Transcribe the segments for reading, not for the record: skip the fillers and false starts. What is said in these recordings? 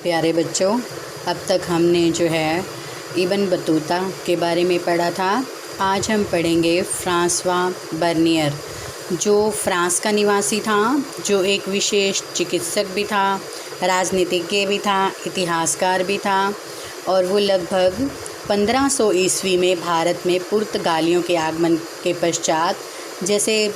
प्यारे बच्चों, अब तक हमने जो है इब्न बतूता के बारे में पढ़ा था। आज हम पढ़ेंगे फ्रांसवा बर्नियर, जो फ्रांस का निवासी था, जो एक विशेष चिकित्सक भी था, राजनीतिज्ञ भी था, इतिहासकार भी था। और वो लगभग 1500 ईस्वी में भारत में पुर्तगालियों के आगमन के पश्चात, जैसे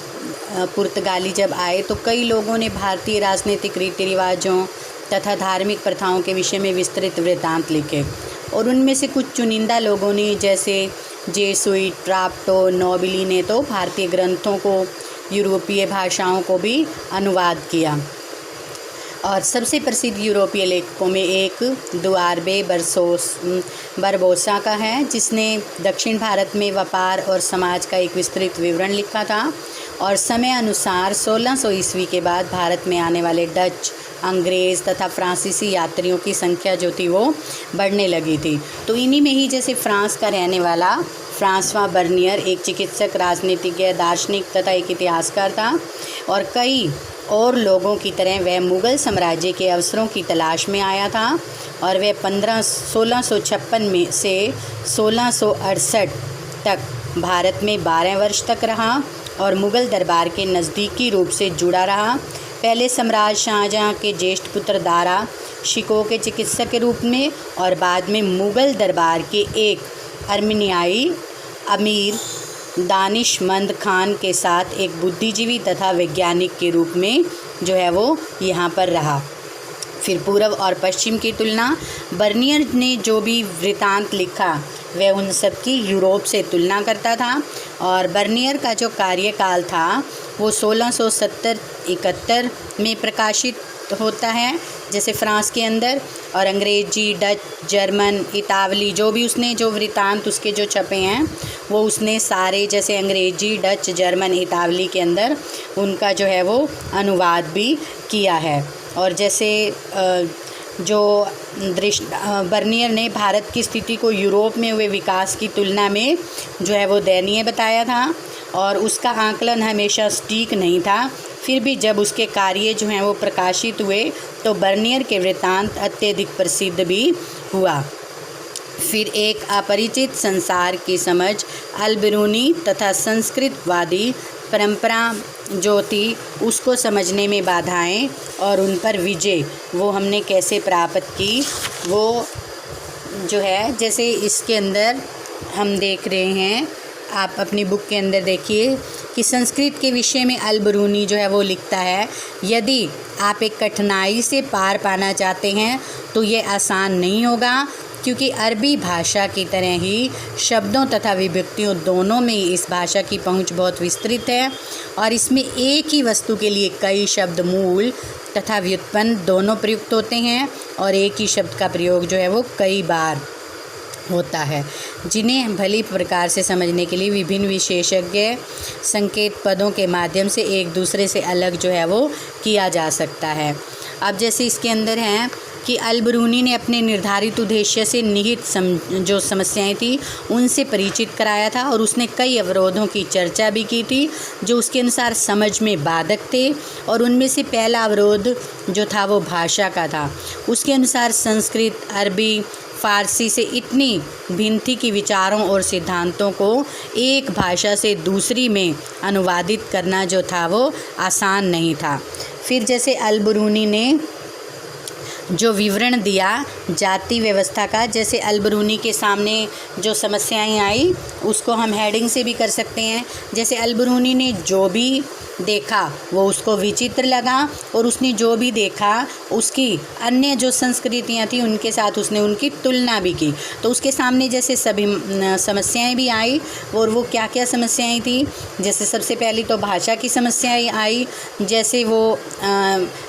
पुर्तगाली जब आए तो कई लोगों ने भारतीय राजनीतिक रीति रिवाजों तथा धार्मिक प्रथाओं के विषय में विस्तृत वृत्तांत लिखे। और उनमें से कुछ चुनिंदा लोगों ने, जैसे जेसुइट, ट्राप्टो, नोबिली ने तो भारतीय ग्रंथों को यूरोपीय भाषाओं को भी अनुवाद किया। और सबसे प्रसिद्ध यूरोपीय लेखकों में एक दुआर्बे बरबोसा का है, जिसने दक्षिण भारत में व्यापार और समाज का एक विस्तृत विवरण लिखा था। और समय अनुसार 1600 ईस्वी के बाद भारत में आने वाले डच, अंग्रेज़ तथा फ्रांसीसी यात्रियों की संख्या जो थी वो बढ़ने लगी थी। तो इन्हीं में ही जैसे फ्रांस का रहने वाला फ्रांसवा बर्नियर एक चिकित्सक, राजनीतिज्ञ, दार्शनिक तथा एक इतिहासकार था। और कई और लोगों की तरह वह मुग़ल साम्राज्य के अवसरों की तलाश में आया था। और वह 1656 में से 1668 तक भारत में 12 वर्ष तक रहा और मुग़ल दरबार के नज़दीकी रूप से जुड़ा रहा। पहले सम्राट शाहजहाँ के ज्येष्ठ पुत्र दारा शिकोह के चिकित्सक के रूप में, और बाद में मुग़ल दरबार के एक अर्मेनियाई अमीर दानिशमंद खान के साथ एक बुद्धिजीवी तथा वैज्ञानिक के रूप में जो है वो यहाँ पर रहा। फिर पूर्व और पश्चिम की तुलना, बर्नियर ने जो भी वृत्तांत लिखा वह उन सब की यूरोप से तुलना करता था। और बर्नियर का जो कार्यकाल था वो 1670-71 में प्रकाशित होता है, जैसे फ्रांस के अंदर। और अंग्रेजी, डच, जर्मन, इतावली जो भी उसने जो वृत्तांत उसके जो छपे हैं वो उसने सारे, जैसे अंग्रेजी, डच, जर्मन, इतावली के अंदर उनका जो है वो अनुवाद भी किया है। और जैसे बर्नियर ने भारत की स्थिति को यूरोप में हुए विकास की तुलना में जो है वो दयनीय बताया था, और उसका आकलन हमेशा सटीक नहीं था। फिर भी जब उसके कार्य जो हैं वो प्रकाशित हुए तो बर्नियर के वृत्तांत अत्यधिक प्रसिद्ध भी हुआ। फिर एक अपरिचित संसार की समझ, अल-बिरूनी तथा संस्कृतवादी परंपरा जो थी उसको समझने में बाधाएं और उन पर विजय वो हमने कैसे प्राप्त की, वो जो है जैसे इसके अंदर हम देख रहे हैं, आप अपनी बुक के अंदर देखिए कि संस्कृत के विषय में अल-बिरूनी जो है वो लिखता है, यदि आप एक कठिनाई से पार पाना चाहते हैं तो ये आसान नहीं होगा, क्योंकि अरबी भाषा की तरह ही शब्दों तथा विभक्तियों दोनों में इस भाषा की पहुंच बहुत विस्तृत है। और इसमें एक ही वस्तु के लिए कई शब्द, मूल तथा व्युत्पन्न दोनों प्रयुक्त होते हैं, और एक ही शब्द का प्रयोग जो है वो कई बार होता है, जिन्हें भली प्रकार से समझने के लिए विभिन्न विशेषज्ञ संकेत पदों के माध्यम से एक दूसरे से अलग जो है वो किया जा सकता है। अब जैसे इसके अंदर हैं कि अल-बिरूनी ने अपने निर्धारित उद्देश्य से निहित जो समस्याएं थी उनसे परिचित कराया था, और उसने कई अवरोधों की चर्चा भी की थी जो उसके अनुसार समझ में बाधक थे। और उनमें से पहला अवरोध जो था वो भाषा का था। उसके अनुसार संस्कृत, अरबी, फ़ारसी से इतनी भिन्न थी कि विचारों और सिद्धांतों को एक भाषा से दूसरी में अनुवादित करना जो था वो आसान नहीं था। फिर जैसे अल-बिरूनी ने जो विवरण दिया जाति व्यवस्था का, जैसे अल-बिरूनी के सामने जो समस्याएं आई उसको हम हेडिंग से भी कर सकते हैं। जैसे अल-बिरूनी ने जो भी देखा वो उसको विचित्र लगा, और उसने जो भी देखा उसकी अन्य जो संस्कृतियां थी उनके साथ उसने उनकी तुलना भी की। तो उसके सामने जैसे सभी समस्याएं भी आई, और वो क्या क्या समस्याएं थी, जैसे सबसे पहली तो भाषा की समस्याएं आई। जैसे वो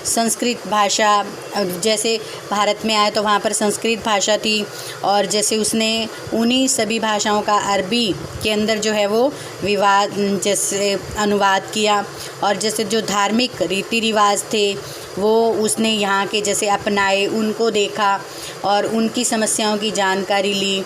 संस्कृत भाषा, जैसे भारत में आए तो वहाँ पर संस्कृत भाषा थी, और जैसे उसने उन्हीं सभी भाषाओं का अरबी के अंदर जो है वो विवाद जैसे अनुवाद किया। और जैसे जो धार्मिक रीति रिवाज थे वो उसने यहाँ के जैसे अपनाए, उनको देखा और उनकी समस्याओं की जानकारी ली।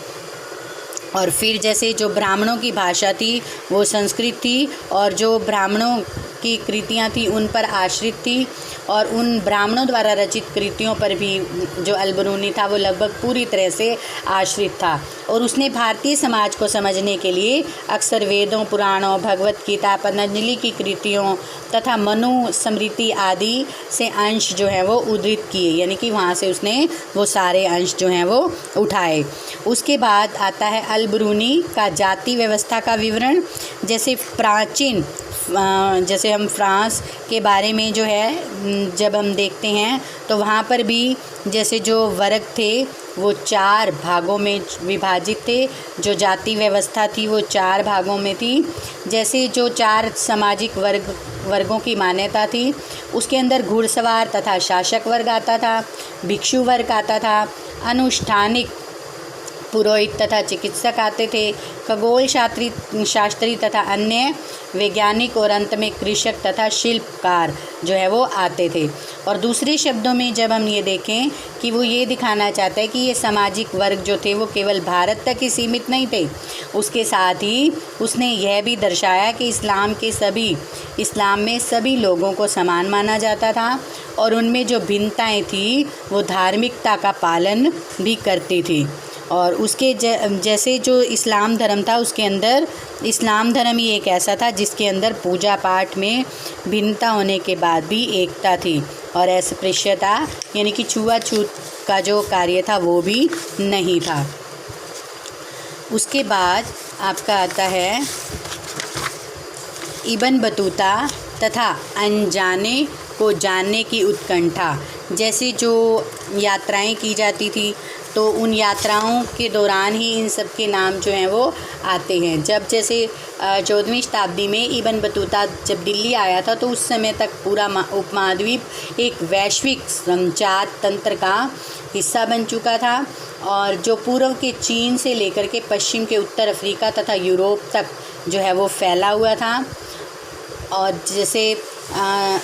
और फिर जैसे जो ब्राह्मणों की भाषा थी वो संस्कृत थी, और जो ब्राह्मणों की कृतियाँ थी उन पर आश्रित थी, और उन ब्राह्मणों द्वारा रचित कृतियों पर भी जो अल-बरूनी था वो लगभग पूरी तरह से आश्रित था। और उसने भारतीय समाज को समझने के लिए अक्सर वेदों, पुराणों, भगवत गीता, पतंजलि की कृतियों तथा मनु स्मृति आदि से अंश जो है वो उद्धृत किए, यानी कि वहाँ से उसने वो सारे अंश जो हैं वो उठाए। उसके बाद आता है अल-बरूनी का जाति व्यवस्था का विवरण। जैसे प्राचीन जैसे हम फ्रांस के बारे में जो है जब हम देखते हैं तो वहाँ पर भी जैसे जो वर्ग थे वो 4 भागों में विभाजित थे। जो जाति व्यवस्था थी वो 4 भागों में थी। जैसे जो 4 सामाजिक वर्गों की मान्यता थी उसके अंदर घुड़सवार तथा शासक वर्ग आता था, भिक्षु वर्ग आता था, अनुष्ठानिक पुरोहित तथा चिकित्सक आते थे, खगोल शास्त्री तथा अन्य वैज्ञानिक, और अंत में कृषक तथा शिल्पकार जो है वो आते थे। और दूसरे शब्दों में जब हम ये देखें कि वो ये दिखाना चाहता है कि ये सामाजिक वर्ग जो थे वो केवल भारत तक ही सीमित नहीं थे, उसके साथ ही उसने यह भी दर्शाया कि इस्लाम में सभी लोगों को समान माना जाता था, और उनमें जो भिन्नताएँ थी वो धार्मिकता का पालन भी करती थी। और उसके जैसे जो इस्लाम धर्म था उसके अंदर इस्लाम धर्म ही एक ऐसा था जिसके अंदर पूजा पाठ में भिन्नता होने के बाद भी एकता थी, और अस्पृश्यता यानी कि छुआछूत का जो कार्य था वो भी नहीं था। उसके बाद आपका आता है इब्न बतूता तथा अनजाने को जानने की उत्कंठा। जैसे जो यात्राएं की जाती थी तो उन यात्राओं के दौरान ही इन सब के नाम जो हैं वो आते हैं। जब जैसे 14वीं शताब्दी में इब्न बतूता जब दिल्ली आया था तो उस समय तक पूरा उपमहाद्वीप एक वैश्विक संचार तंत्र का हिस्सा बन चुका था, और जो पूर्व के चीन से लेकर के पश्चिम के उत्तर अफ्रीका तथा यूरोप तक जो है वो फैला हुआ था। और जैसे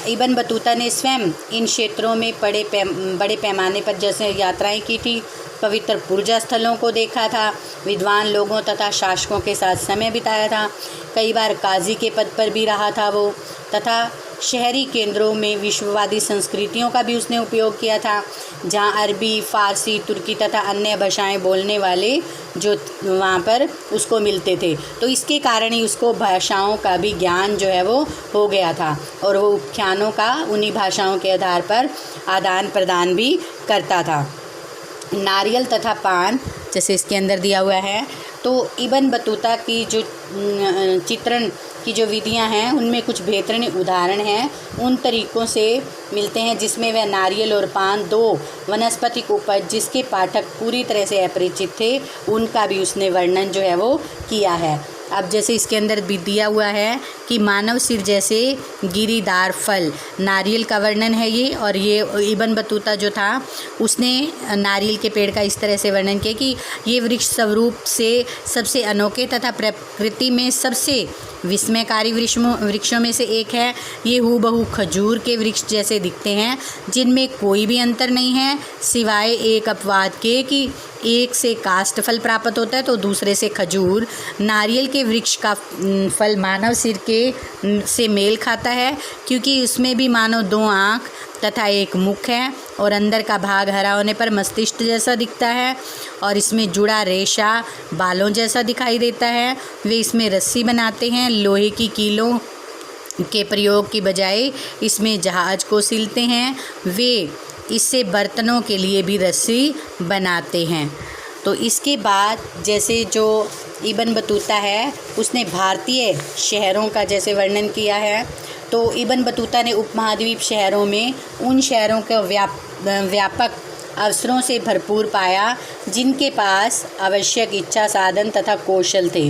इब्न बतूता ने स्वयं इन क्षेत्रों में बड़े पैमाने पर जैसे यात्राएं की थी, पवित्र पूजा स्थलों को देखा था, विद्वान लोगों तथा शासकों के साथ समय बिताया था, कई बार काजी के पद पर भी रहा था वो, तथा शहरी केंद्रों में विश्ववादी संस्कृतियों का भी उसने उपयोग किया था, जहाँ अरबी, फ़ारसी, तुर्की तथा अन्य भाषाएं बोलने वाले जो वहाँ पर उसको मिलते थे। तो इसके कारण ही उसको भाषाओं का भी ज्ञान जो है वो हो गया था, और वो उपख्यानों का उन्हीं भाषाओं के आधार पर आदान प्रदान भी करता था। नारियल तथा पान जैसे इसके अंदर दिया हुआ है, तो इब्न बतूता की जो चित्रण की जो विधियां हैं उनमें कुछ बेहतरीन उदाहरण हैं उन तरीक़ों से मिलते हैं जिसमें वह नारियल और पान 2 वनस्पतिक उपज जिसके पाठक पूरी तरह से अपरिचित थे उनका भी उसने वर्णन जो है वो किया है। अब जैसे इसके अंदर भी दिया हुआ है कि मानव सिर जैसे गिरीदार फल, नारियल का वर्णन है ये। और ये इब्न बतूता जो था उसने नारियल के पेड़ का इस तरह से वर्णन किया कि ये वृक्ष स्वरूप से सबसे अनोखे तथा प्रकृति में सबसे विस्मयकारी वृक्षों में से एक है। ये हूबहू खजूर के वृक्ष जैसे दिखते हैं, जिनमें कोई भी अंतर नहीं है सिवाय एक अपवाद के कि एक से काष्ठ फल प्राप्त होता है तो दूसरे से खजूर। नारियल के वृक्ष का फल मानव सिर के से मेल खाता है क्योंकि उसमें भी मानव 2 आँख तथा एक मुख है, और अंदर का भाग हरा होने पर मस्तिष्क जैसा दिखता है, और इसमें जुड़ा रेशा बालों जैसा दिखाई देता है। वे इसमें रस्सी बनाते हैं, लोहे की कीलों के प्रयोग की बजाय इसमें जहाज को सिलते हैं। वे इससे बर्तनों के लिए भी रस्सी बनाते हैं। तो इसके बाद जैसे जो इब्न बतूता है उसने भारतीय शहरों का जैसे वर्णन किया है, तो इब्न बतूता ने उपमहाद्वीप शहरों में उन शहरों के व्यापक अवसरों से भरपूर पाया जिनके पास आवश्यक इच्छा, साधन तथा कौशल थे।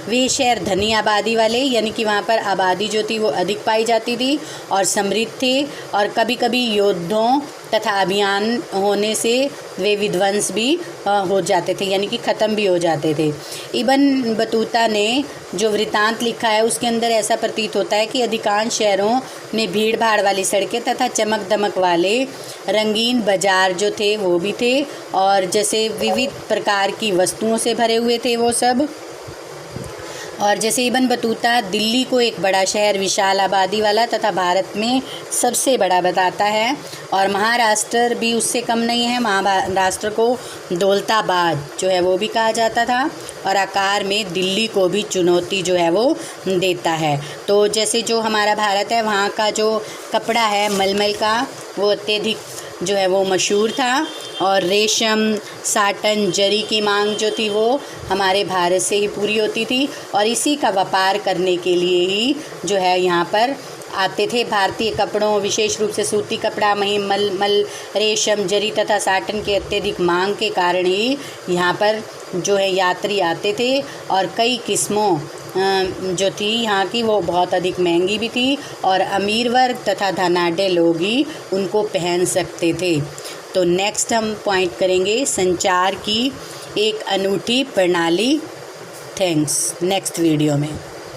वे शहर धनी आबादी वाले यानी कि वहाँ पर आबादी जो थी वो अधिक पाई जाती थी और समृद्ध थे, और कभी कभी युद्धों तथा अभियान होने से वे विध्वंस भी हो जाते थे यानी कि ख़त्म भी हो जाते थे। इब्न बतूता ने जो वृत्तांत लिखा है उसके अंदर ऐसा प्रतीत होता है कि अधिकांश शहरों में भीड़ भाड़ वाली सड़कें तथा चमक दमक वाले रंगीन बाज़ार जो थे वो भी थे, और जैसे विविध प्रकार की वस्तुओं से भरे हुए थे वो सब। और जैसे इब्न बतूता दिल्ली को एक बड़ा शहर, विशाल आबादी वाला तथा भारत में सबसे बड़ा बताता है, और महाराष्ट्र भी उससे कम नहीं है। महाराष्ट्र को दौलताबाद जो है वो भी कहा जाता था, और आकार में दिल्ली को भी चुनौती जो है वो देता है। तो जैसे जो हमारा भारत है, वहाँ का जो कपड़ा है मलमल का, वो अत्यधिक जो है वो मशहूर था, और रेशम, साटन, जरी की मांग जो थी वो हमारे भारत से ही पूरी होती थी, और इसी का व्यापार करने के लिए ही जो है यहाँ पर आते थे। भारतीय कपड़ों, विशेष रूप से सूती कपड़ा, मलमल, रेशम, जरी तथा साटन के अत्यधिक मांग के कारण ही यहाँ पर जो है यात्री आते थे, और कई किस्मों जो थी यहाँ की वो बहुत अधिक महंगी भी थी, और अमीर वर्ग तथा धनाढ़ लोग ही उनको पहन सकते थे। तो नेक्स्ट हम पॉइंट करेंगे संचार की एक अनूठी प्रणाली। थैंक्स, नेक्स्ट वीडियो में।